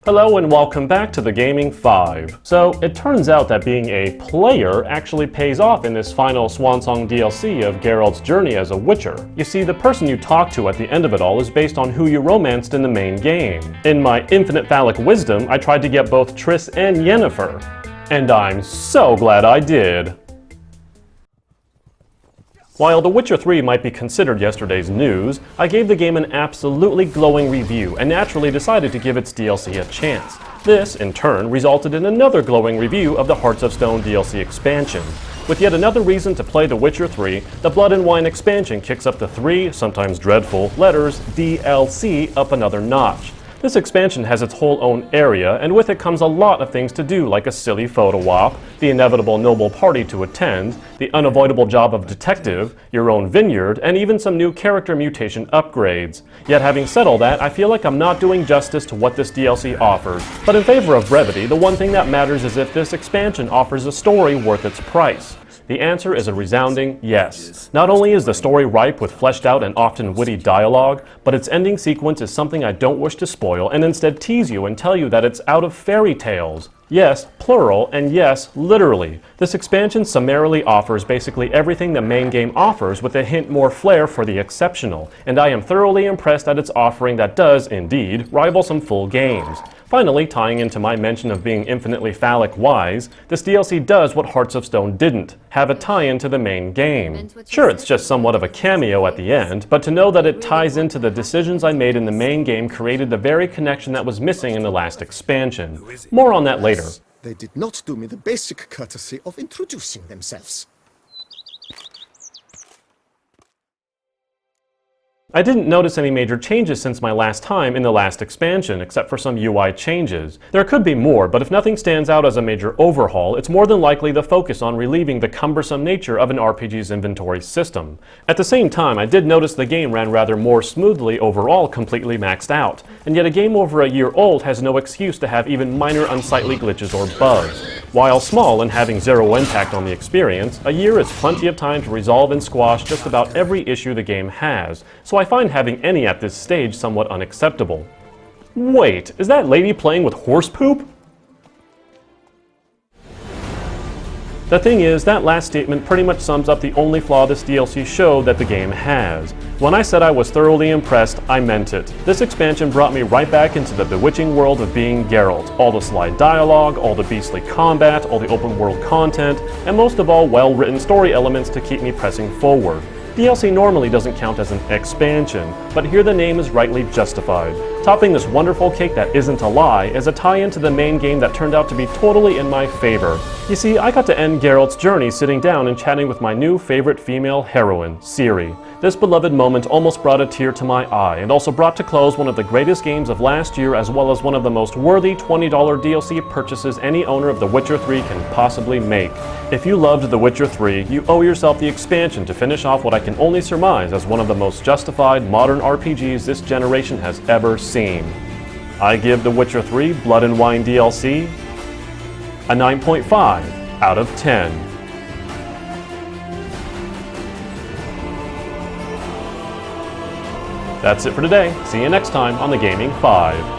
Hello and welcome back to the Gaming 5. So, it turns out that being a player actually pays off in this final Swansong DLC of Geralt's journey as a Witcher. You see, the person you talk to at the end of it all is based on who you romanced in the main game. In my infinite phallic wisdom, I tried to get both Triss and Yennefer. And I'm so glad I did. While The Witcher 3 might be considered yesterday's news, I gave the game an absolutely glowing review and naturally decided to give its DLC a chance. This, in turn, resulted in another glowing review of the Hearts of Stone DLC expansion. With yet another reason to play The Witcher 3, the Blood and Wine expansion kicks up the three, sometimes dreadful, letters DLC up another notch. This expansion has its whole own area, and with it comes a lot of things to do, like a silly photo op, the inevitable noble party to attend, the unavoidable job of detective, your own vineyard, and even some new character mutation upgrades. Yet having said all that, I feel like I'm not doing justice to what this DLC offers. But in favor of brevity, the one thing that matters is if this expansion offers a story worth its price. The answer is a resounding yes. Not only is the story ripe with fleshed out and often witty dialogue, but its ending sequence is something I don't wish to spoil and instead tease you and tell you that it's out of fairy tales. Yes, plural, and yes, literally. This expansion summarily offers basically everything the main game offers with a hint more flair for the exceptional, and I am thoroughly impressed at its offering that does, indeed, rival some full games. Finally, tying into my mention of being infinitely phallic wise, this DLC does what Hearts of Stone didn't, have a tie-in to the main game. Sure, it's just somewhat of a cameo at the end, but to know that it ties into the decisions I made in the main game created the very connection that was missing in the last expansion. More on that later. They did not do me the basic courtesy of introducing themselves. I didn't notice any major changes since my last time in the last expansion, except for some UI changes. There could be more, but if nothing stands out as a major overhaul, it's more than likely the focus on relieving the cumbersome nature of an RPG's inventory system. At the same time, I did notice the game ran rather more smoothly overall, completely maxed out, and yet a game over a year old has no excuse to have even minor unsightly glitches or bugs. While small and having zero impact on the experience, a year is plenty of time to resolve and squash just about every issue the game has, so I find having any at this stage somewhat unacceptable. Wait, is that lady playing with horse poop? The thing is, that last statement pretty much sums up the only flaw this DLC showed that the game has. When I said I was thoroughly impressed, I meant it. This expansion brought me right back into the bewitching world of being Geralt. All the sly dialogue, all the beastly combat, all the open world content, and most of all, well-written story elements to keep me pressing forward. DLC normally doesn't count as an expansion, but here the name is rightly justified. Topping this wonderful cake that isn't a lie is a tie-in to the main game that turned out to be totally in my favor. You see, I got to end Geralt's journey sitting down and chatting with my new favorite female heroine, Ciri. This beloved moment almost brought a tear to my eye and also brought to close one of the greatest games of last year as well as one of the most worthy $20 DLC purchases any owner of The Witcher 3 can possibly make. If you loved The Witcher 3, you owe yourself the expansion to finish off what I can only surmise as one of the most justified modern RPGs this generation has ever seen. I give The Witcher 3 Blood and Wine DLC a 9.5 out of 10. That's it for today. See you next time on the Gaming 5.